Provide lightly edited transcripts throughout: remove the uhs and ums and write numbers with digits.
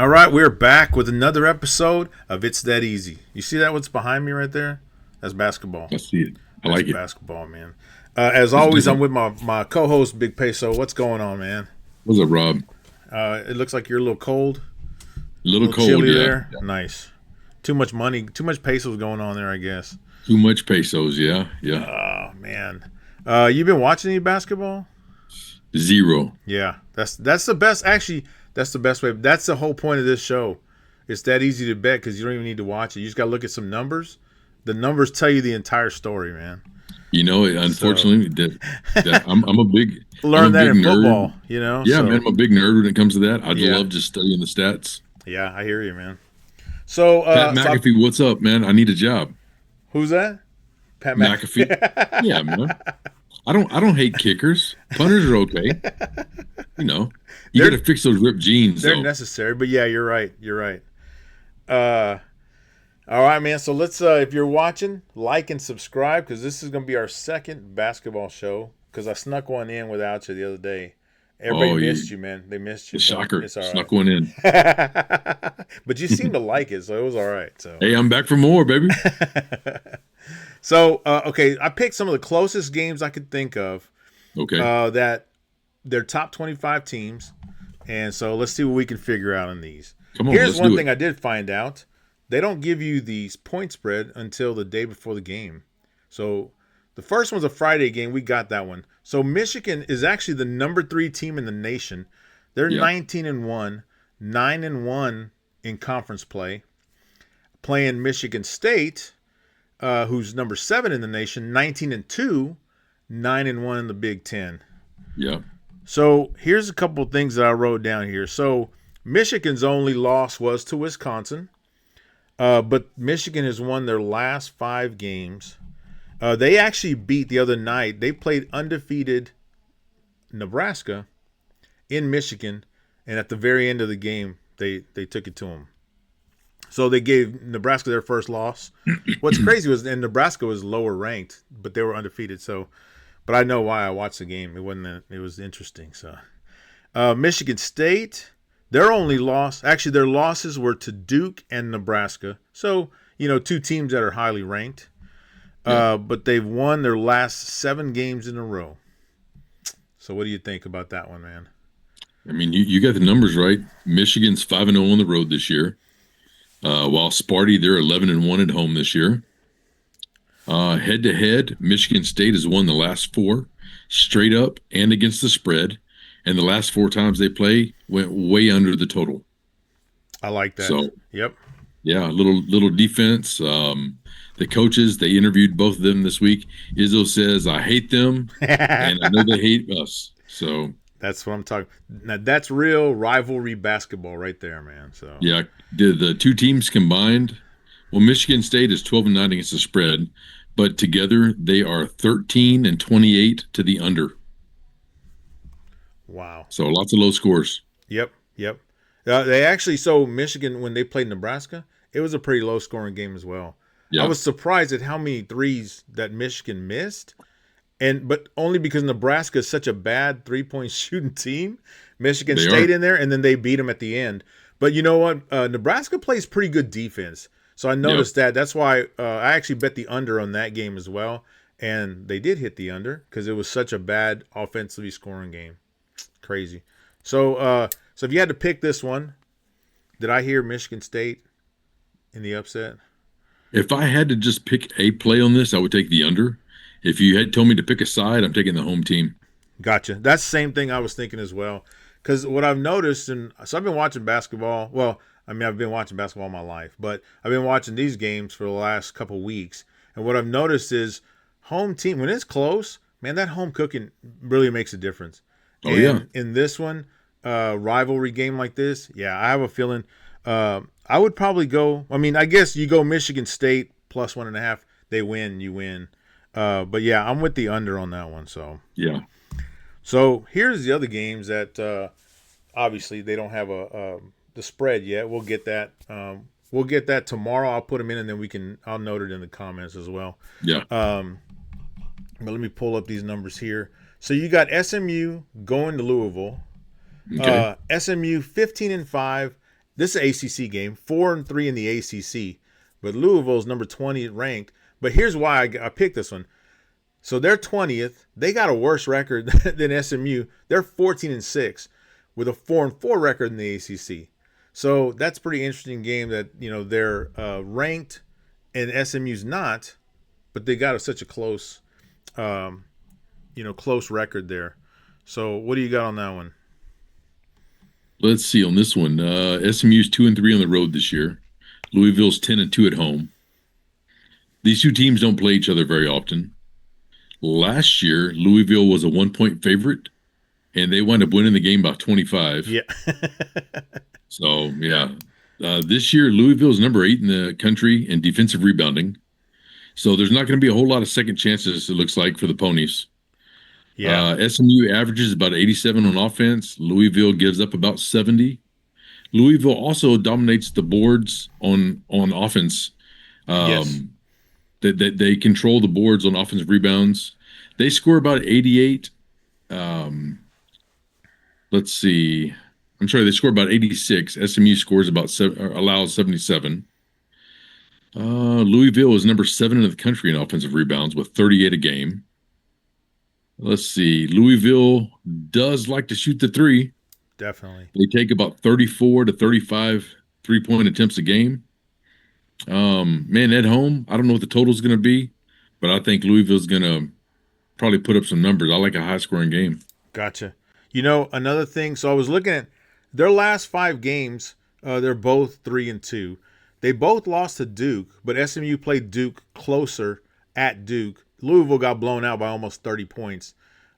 All right, we're back with another episode of It's That Easy. You see that? What's behind me right there? That's basketball. I see it. I That's like it. basketball, man. As It's always, I'm different. with my co-host, Big Peso. What's going on, man? What's up, Rob? It looks like you're a little cold, A a little little cold, chilly yeah. there. Yeah. Nice. Too much money, too much pesos going on there, I guess. Too much pesos, yeah. Yeah. Oh man, you been watching any basketball? Zero. Yeah, that's the best. Actually, that's the best way. That's the whole point of this show. It's that easy to bet because you don't even need to watch it. You just got to look at some numbers. The numbers tell you the entire story, man. So Unfortunately, that I'm learn a that big in nerd. football, you know. Yeah, man, So I'm a big nerd when it comes to that. I yeah, love just studying the stats. yeah, I hear you, man. So Pat so McAfee, what's up, man? I need a job. who's that? Pat McAfee. McAfee. Yeah, man. I don't hate kickers. Punters are okay. You know, you got they're to fix those ripped jeans they're though. necessary, but yeah, you're right. You're right. Uh, all right, man. So let's if you're watching, like and subscribe because this is gonna be our second basketball show. Because I snuck one in without you the other day. Everybody Oh, missed you, man. They missed you, but shocker. it's all Snuck one in. right. But you seem to like it, so it was all right. So Hey, I'm back for more, baby. so okay, I picked some of the closest games I could think of Okay. that they're top 25 teams, and so let's see what we can figure out on these. Come on, Here's let's one do thing it. I did find out: they don't give you the point spread until the day before the game. So the first one's a Friday game. We got that one. So Michigan is actually the number 3 team in the nation. They're Yeah. 19-1, 9-1 in conference play. Playing Michigan State, who's number 7 in the nation, 19-2, 9-1 in the Big Ten. Yeah. So here's a couple of things that I wrote down here. So Michigan's only loss was to Wisconsin, but Michigan has won their last 5 games. They actually beat the other night. They played undefeated Nebraska in Michigan, and at the very end of the game, they took it to them. So they gave Nebraska their first loss. What's crazy was, and Nebraska was lower ranked, but they were undefeated. So, but I know why I watched the game. It wasn't. It was interesting. So, Michigan State, their only loss, actually their losses were to Duke and Nebraska. So 2 teams that are highly ranked. Yeah. But they've won their last 7 games in a row. So what do you think about that one, man? I mean, you got the numbers right. Michigan's 5-0 on the road this year. While Sparty, they're 11-1 at home this year. Head to head, Michigan State has won the last 4 straight up and against the spread. And the last 4 times they play went way under the total. I like that. So, Yep. yeah, little defense. The coaches, they interviewed both of them this week. Izzo says, I hate them, and I know they hate us. So, That's what I'm talking. Now that's real rivalry basketball right there, man. So yeah, the 2 teams combined, well, Michigan State is 12-9 against the spread, but together they are 13-28 to the under. wow. So lots of low scores. Yep. Yep. They actually Michigan when they played Nebraska, it was a pretty low scoring game as well. I Yeah, was surprised at how many threes that Michigan missed, but only because Nebraska is such a bad 3-point shooting team. Michigan they stayed are. in there and then they beat them at the end. But you know what? Nebraska plays pretty good defense. So I Yep. noticed that. That's why I actually bet the under on that game as well. And they did hit the under because it was such a bad offensively scoring game. Crazy. So if you had to pick this one, did I hear Michigan State in the upset? If I had to just pick a play on this, I would take the under. If you had told me to pick a side, I'm taking the home team. Gotcha. That's the same thing I was thinking as well. Because what I've noticed, and so I've been watching basketball. Well, I mean, I've been watching basketball all my life, but I've been watching these games for the last couple of weeks. And what I've noticed is home team, when it's close, man, that home cooking really makes a difference. Oh, yeah. And in this one, rivalry game like this, yeah, I have a feeling I would probably go. I mean, I guess you go Michigan State plus 1.5. They win, you win. But yeah, I'm with the under on that one. Yeah. So here's the other games that obviously they don't have the spread yet. We'll get that. We'll get that tomorrow. I'll put them in, and then I'll note it in the comments as well. Yeah. But let me pull up these numbers here. So you got SMU going to Louisville. Okay. SMU 15-5. This is an ACC game, 4-3 in the ACC, but Louisville's number 20 ranked. But here's why I picked this one. So they're 20th. They got a worse record than SMU. They're 14-6 with a 4-4 record in the ACC. So that's a pretty interesting game that, they're ranked and SMU's not, but they got such a close, close record there. So what do you got on that one? Let's see on this one. SMU's 2-3 on the road this year. Louisville's 10-2 at home. These two teams don't play each other very often. Last year, Louisville was a 1-point favorite, and they wound up winning the game by 25. Yeah. So, yeah. This year, Louisville is number 8 in the country in defensive rebounding. So there's not going to be a whole lot of second chances, it looks like, for the Ponies. Yeah. SMU averages about 87 on offense. Louisville gives up about 70. Louisville also dominates the boards on offense. Yes. They control the boards on offensive rebounds. They score about 88. Let's see. I'm sorry, they score about 86. SMU scores allows 77. Louisville is number 7 in the country in offensive rebounds with 38 a game. Let's see. Louisville does like to shoot the three. Definitely. They take about 34 to 35 3-point attempts a game. Man, at home, I don't know what the total is going to be, but I think Louisville's going to probably put up some numbers. I like a high-scoring game. Gotcha. Another thing. So I was looking at their last 5 games. They're both 3-2. They both lost to Duke, but SMU played Duke closer at Duke. Louisville got blown out by almost 30 points.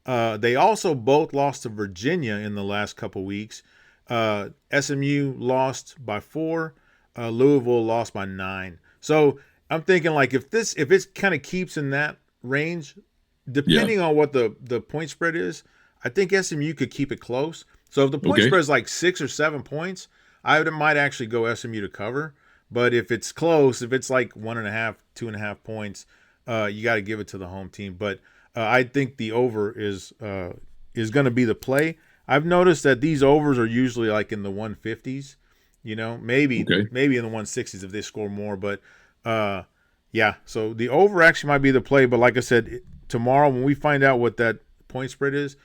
They also both lost to Virginia in the last couple weeks. SMU lost by 4. Louisville lost by 9. So I'm thinking like if it kind of keeps in that range, depending on what the point spread is, I think SMU could keep it close. So if the point spread is like 6 or 7 points, I might actually go SMU to cover. But if it's close, if it's like 1.5, 2.5 points, you got to give it to the home team. But I think the over is going to be the play. I've noticed that these overs are usually like in the 150s. Maybe in the 160s if they score more. But yeah, so the over actually might be the play. But like I said, tomorrow when we find out what that point spread is,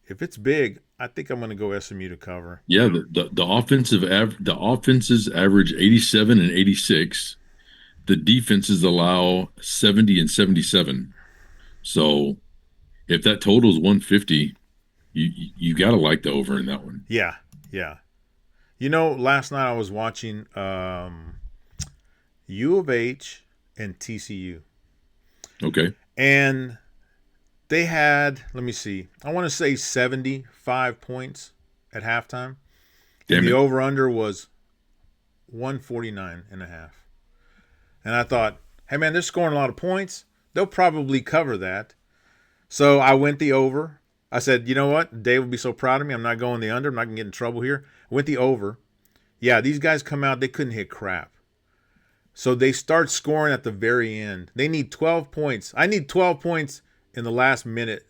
if it's big, I think I'm going to go SMU to cover. Yeah, the offenses average 87 and 86. The defenses allow 70 and 77. So if that total is 150, you got to like the over in that one. Yeah. Last night I was watching U of H and TCU. Okay. And they had, let me see, I want to say 75 points at halftime. And the over-under was 149.5. And I thought, hey, man, they're scoring a lot of points. They'll probably cover that. So I went the over. I said, you know what? Dave will be so proud of me. I'm not going the under. I'm not going to get in trouble here. I went the over. Yeah, these guys come out. They couldn't hit crap. So they start scoring at the very end. They need 12 points. I need 12 points in the last minute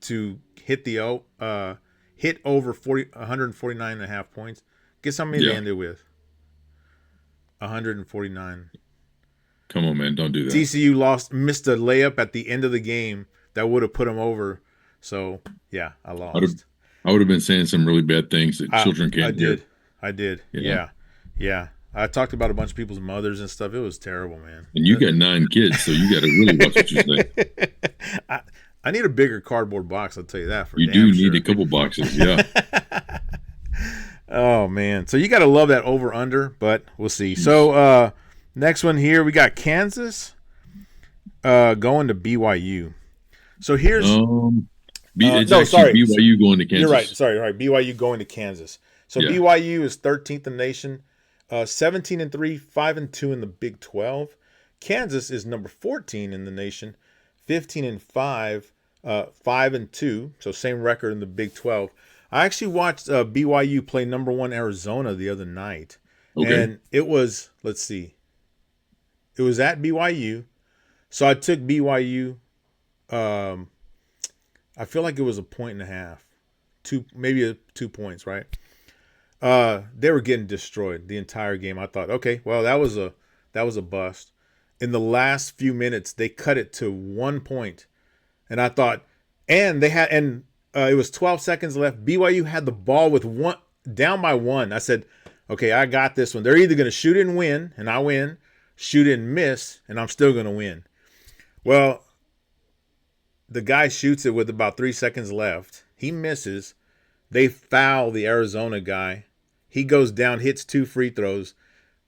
to hit hit over 149.5 points. Guess how many they ended with? 149. Come on, man. Don't do that. TCU missed a layup at the end of the game that would have put them over. So, yeah, I lost. I would have been saying some really bad things that children can't hear. I did. Yeah. I talked about a bunch of people's mothers and stuff. It was terrible, man. And you got 9 kids, so you got to really watch what you say. I need a bigger cardboard box, I'll tell you that. You do need a couple boxes, yeah. Oh, man. So you got to love that over-under, but we'll see. So next one here, we got Kansas going to BYU. So here's BYU going to Kansas. You're right. Sorry. BYU going to Kansas. So BYU is 13th in the nation, 17-3, 5-2 in the Big 12. Kansas is number 14 in the nation, 15-5, 5-2. So same record in the Big 12. I actually watched BYU play number 1 Arizona the other night, and it was it was at BYU. So I took BYU. I feel like it was 1.5 points, maybe 2 points, right? They were getting destroyed the entire game. I thought, okay, well, that was a bust. In the last few minutes, they cut it to 1 point, and I thought, and it was 12 seconds left. BYU had the ball with one down by one. I said, okay, I got this one. They're either going to shoot it and win, and I win, shoot it and miss, and I'm still going to win. Well, the guy shoots it with about 3 seconds left. He misses. They foul the Arizona guy. He goes down, hits 2 free throws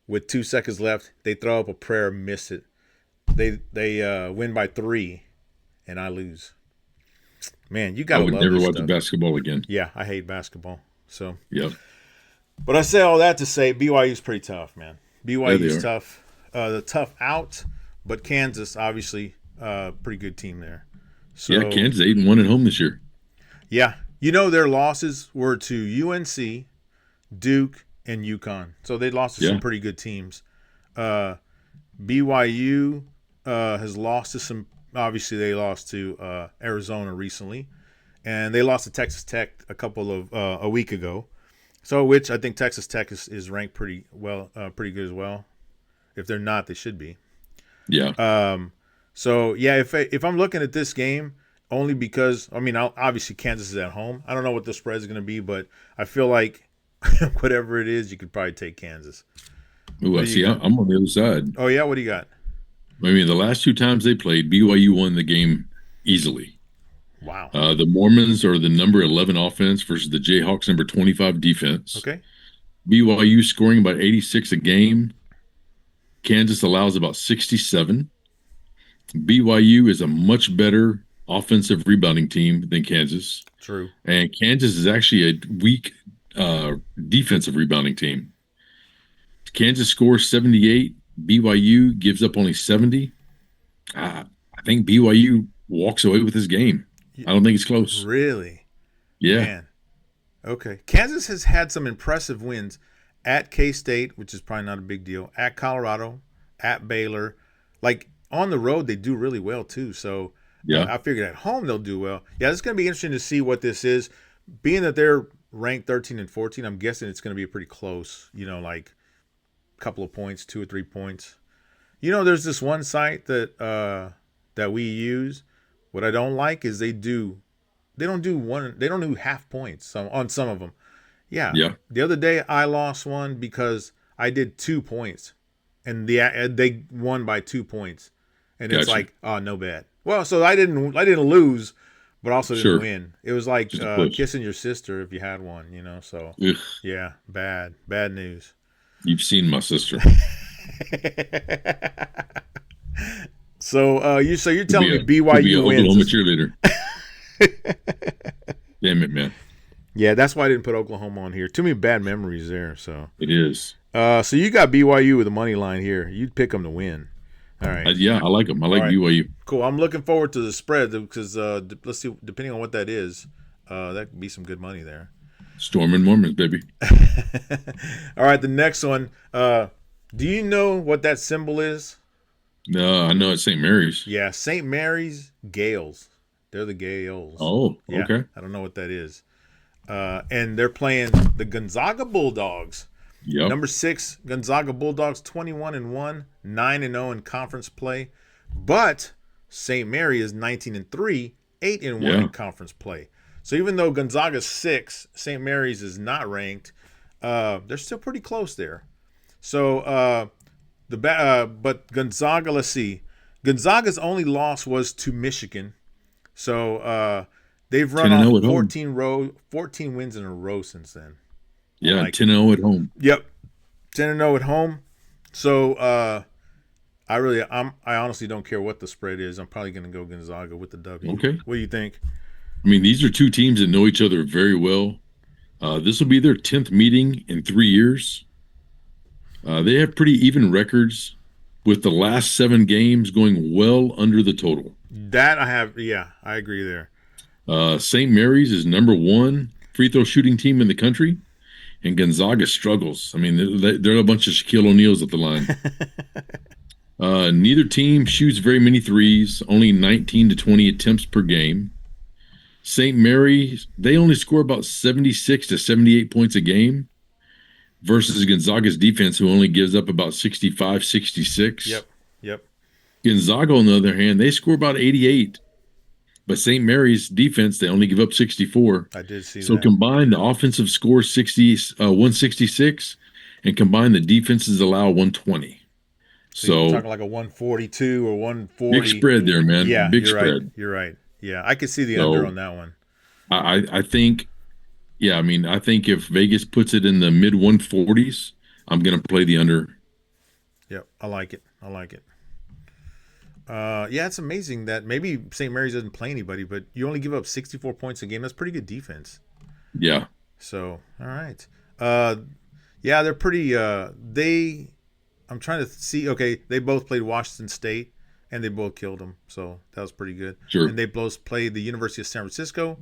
with 2 seconds left. They throw up a prayer, miss it. They win by 3, and I lose. Man, you I gotta would love never this watch stuff. basketball again. Yeah, I hate basketball. So, Yep. but I say all that to say BYU's pretty tough, man. Yeah, they BYU's are. tough. The tough out, but Kansas obviously pretty good team there. Yeah, So Kansas 8-1 at home this year. yeah, their losses were to UNC, Duke, and UConn. So they lost to some Yeah. pretty good teams. BYU has lost to some. Obviously, they lost to Arizona recently, and they lost to Texas Tech a week ago. So, which I think Texas Tech is ranked pretty well, pretty good as well. If they're not, they should be. Yeah. So yeah, if I'm looking at this game only because obviously Kansas is at home. I don't know what the spread is going to be, but I feel like whatever it is, you could probably take Kansas. Ooh, What I do you see. got? I'm on the other side. Oh yeah, what do you got? I mean, the last two times they played, BYU won the game easily. Wow. The Mormons are the number 11 offense versus the Jayhawks number 25 defense. Okay. BYU scoring about 86 a game. Kansas allows about 67. BYU is a much better offensive rebounding team than Kansas. True. And Kansas is actually a weak defensive rebounding team. Kansas scores 78. BYU gives up only 70. I think BYU walks away with this game. I don't think it's close. Really? Yeah. Man. Okay. Kansas has had some impressive wins at K-State, which is probably not a big deal, at Colorado, at Baylor. Like, on the road, they do really well, too. So, Yeah. I figured at home they'll do well. Yeah, it's going to be interesting to see what this is. Being that they're ranked 13 and 14, I'm guessing it's going to be pretty close, like a couple of points, 2 or 3 points. There's this one site that we use. What I don't like is they don't do half points on some of them. Yeah. Yeah. The other day I lost one because I did 2 points and they won by 2 points. And it's Gotcha. like, oh, no bet. Well, so I didn't lose, but also didn't Sure. win. It was like Just a push. kissing your sister if you had one, So Ugh, yeah, bad news. you've seen my sister. So you're telling me Could be a BYU Oklahoma wins? cheerleader. Damn it, man. Yeah, that's why I didn't put Oklahoma on here. Too many bad memories there. So It is. so you got BYU with the money line here. You'd pick them to win. All right. Yeah, I like them. I like All right. BYU. Cool. I'm looking forward to the spread because let's see, depending on what that is, that could be some good money there. Storm and Mormons, baby. All right, the next one. Do you know what that symbol is? No, I know it's St. Mary's. Yeah, St. Mary's Gales. They're the Gales. Oh, Yeah, okay. I don't know what that is. And they're playing the Gonzaga Bulldogs. Yep. Number 6, Gonzaga Bulldogs, 21-1, 9-0 in conference play. But St. Mary is 19-3, 8-1 Yeah. in conference play. So even though Gonzaga's 6, St. Mary's is not ranked. They're still pretty close there. So but Gonzaga, let's see. Gonzaga's only loss was to Michigan. So they've run 10-0 off at home. 14 wins in a row since then. Yeah, like 10-0 at home. Yep. 10-0 at home. So I honestly don't care what the spread is. I'm probably going to go Gonzaga with the W. Okay. What do you think? I mean, these are two teams that know each other very well. This will be their 10th meeting in 3 years. They have pretty even records, with the last 7 games going well under the total. That I have. Yeah, I agree there. St. Mary's is number 1 free throw shooting team in the country, and Gonzaga struggles. I mean, they're a bunch of Shaquille O'Neals at the line. Neither team shoots very many threes, only 19 to 20 attempts per game. St. Mary's, they only score about 76 to 78 points a game. versus Gonzaga's defense, who only gives up about 65, 66. Yep. Yep. Gonzaga, on the other hand, they score about 88, but St. Mary's defense, they only give up 64. I did see So that. combine the offensive score 166, and combine the defenses allow 120. So you're So talking like a 142 or big 140. spread there, man. Yeah, Big you're right. spread. You're right. Yeah, I could see the under So on that one. I think, yeah, I mean, I think if Vegas puts it in the mid 140s, I'm going to play the under. Yep, I like it. I like it. Yeah, it's amazing that maybe St. Mary's doesn't play anybody, but you only give up 64 points a game. That's pretty good defense. Yeah, So, all right. Uh, yeah, they're pretty. I'm trying to see. Okay, they both played Washington State, and they both killed them. So that was pretty good. sure. And they both played the University of San Francisco.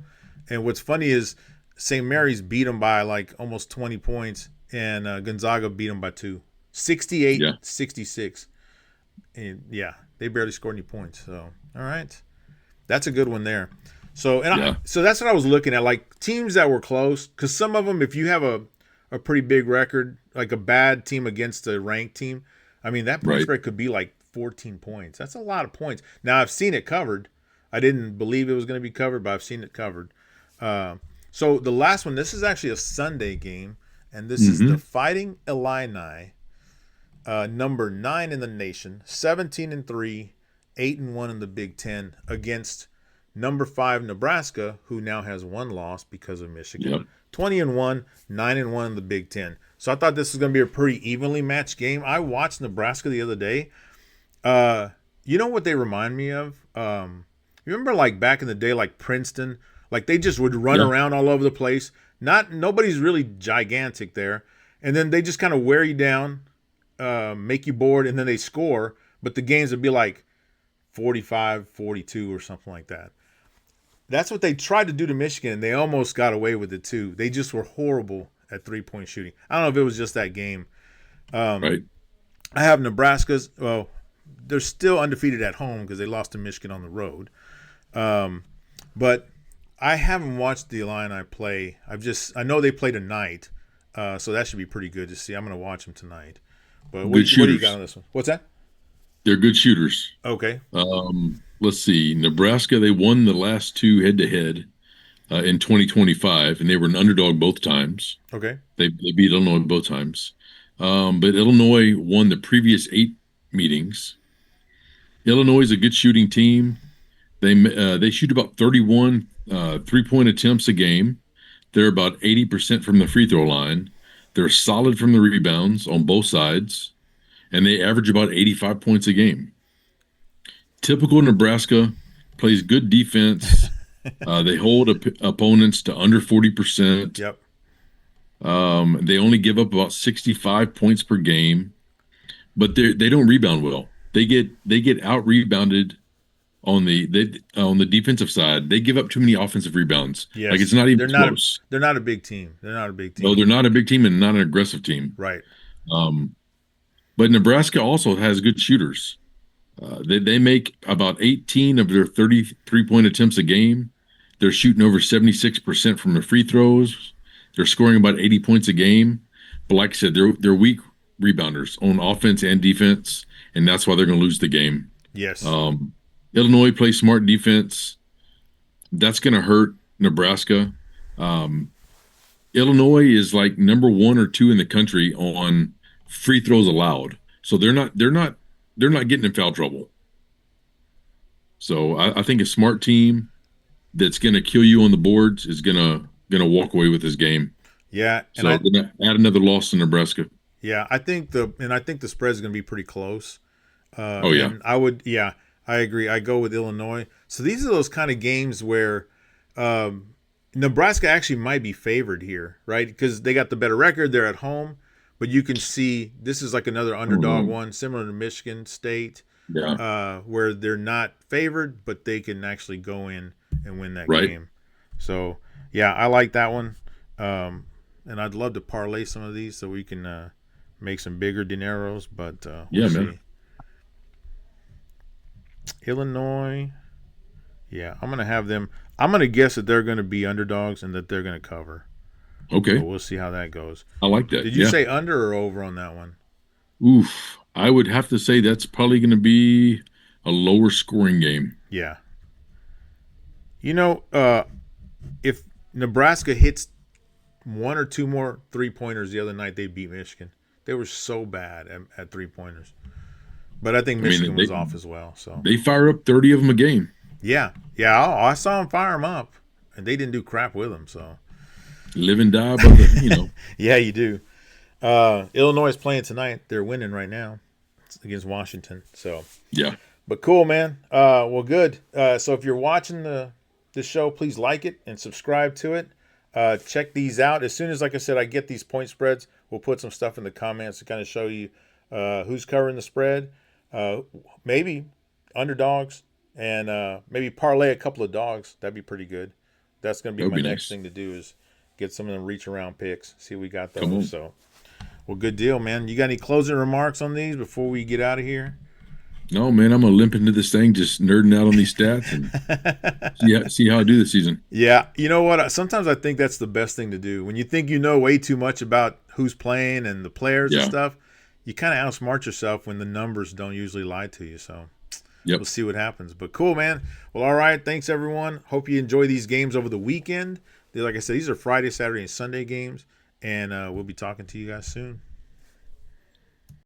And what's funny is St. Mary's beat them by like almost 20 points, and Gonzaga beat them by 2, Yeah, 68-66. And yeah, they barely scored any points. So all right, that's a good one there. So yeah, so that's what I was looking at, like teams that were close, because some of them, if you have a pretty big record, like a bad team against a ranked team, I mean that point right. spread could be like 14 points. That's a lot of points. Now I've seen it covered. I didn't believe it was going to be covered, but I've seen it covered. Uh, so the last one, this is actually a Sunday game, and this is the Hmm. Fighting Illini, number 9 in the nation, 17-3, 8-1 in the Big Ten, against number 5 Nebraska, who now has one loss because of Michigan, Yep. 20-1, 9-1 in the Big Ten. So I thought this was going to be a pretty evenly matched game. I watched Nebraska the other day. Uh, you know what they remind me of? You remember like back in the day, like Princeton, like they just would run Yeah, around all over the place. Nobody's really gigantic there, and then they just kind of wear you down, make you bored, and then they score. But the games would be like 45-42 or something like that. That's what they tried to do to Michigan, and they almost got away with it too. They just were horrible at 3-point shooting. I don't know if it was just that game. right. I have Nebraska's. Well, they're still undefeated at home because they lost to Michigan on the road. But I haven't watched the Illini play. I know they play tonight, so that should be pretty good to see. I'm going to watch them tonight. But Good what do you got shooters. on this one? What's that? They're good shooters. Okay. Let's see. Nebraska, they won the last two head to head in 2025, and they were an underdog both times. Okay. They beat Illinois both times. But Illinois won the previous 8 meetings. Illinois is a good shooting team. They shoot about 31 3-point attempts a game. They're about 80% from the free throw line. They're solid from the rebounds on both sides, and they average about 85 points a game. Typical Nebraska, plays good defense. They hold opponents to under 40%. Yep. They only give up about 65 points per game, but they don't rebound well. They get out rebounded on the defensive side. They give up too many offensive rebounds. Like it's Yes. not even close. They're not a big team. They're not a big No, team. they're not a big team and not an aggressive team. Right. Um, but Nebraska also has good shooters. They make about 18 of their 33-point attempts a game. They're shooting over 76% from the free throws. They're scoring about 80 points a game. But like I said, they're weak rebounders on offense and defense, and that's why they're going to lose the game. Yes. Um, Illinois plays smart defense. That's going to hurt Nebraska. Um, Illinois is like number 1 or 2 in the country on free throws allowed, so they're not getting in foul trouble. So I think a smart team that's going to kill you on the boards is gonna walk away with this game. Yeah. And So gonna add another loss to Nebraska. I think the spread is going to be pretty close. Oh yeah, And I agree. I go with Illinois. So these are those kind of games where Nebraska actually might be favored here, right? Because they got the better record. They're at home, but you can see this is like another underdog Mhm. one, similar to Michigan State, Yeah, where they're not favored, but they can actually go in and win that right. game. So yeah, I like that one, and I'd love to parlay some of these so we can make some bigger dineros, but we'll Yeah, see. man. Illinois, yeah, I'm gonna have them. I'm gonna guess that they're gonna be underdogs and that they're gonna cover. but Okay. we'll see how that goes. I like that. Did you Yeah. say under or over on that one? Oof. I would have to say that's probably going to be a lower scoring game. Yeah. You know, if Nebraska hits one or two more 3-pointers the other night, they beat Michigan. They were so bad at 3-pointers. But I think I mean, Michigan was off as well. So they fire up 30 of them a game. yeah, yeah, I saw them fire them up, and they didn't do crap with them. So Live and die by the. yeah, you do. Illinois is playing tonight. They're winning right now against Washington. So, Yeah. but cool, man. Well, good. So if you're watching the show, please like it and subscribe to it. Check these out. As soon as, like I said, I get these point spreads, we'll put some stuff in the comments to kind of show you who's covering the spread. Maybe underdogs and maybe parlay a couple of dogs. That'd be pretty good. That's going to That be would my be next nice. thing to do is get some of them reach around picks. See if we got Come those. on. So, well, good deal, man. You got any closing remarks on these before we get out of here? No, man, I'm gonna limp into this thing, just nerding out on these stats and see how I do this season. Yeah, you know what? Sometimes I think that's the best thing to do. When you think you know way too much about who's playing and the players and Yeah. stuff, you kind of outsmart yourself when the numbers don't usually lie to you. So we'll Yep. see what happens. But cool, man. Well, all right. Thanks, everyone. Hope you enjoy these games over the weekend. Like I said, these are Friday, Saturday, and Sunday games. And we'll be talking to you guys soon.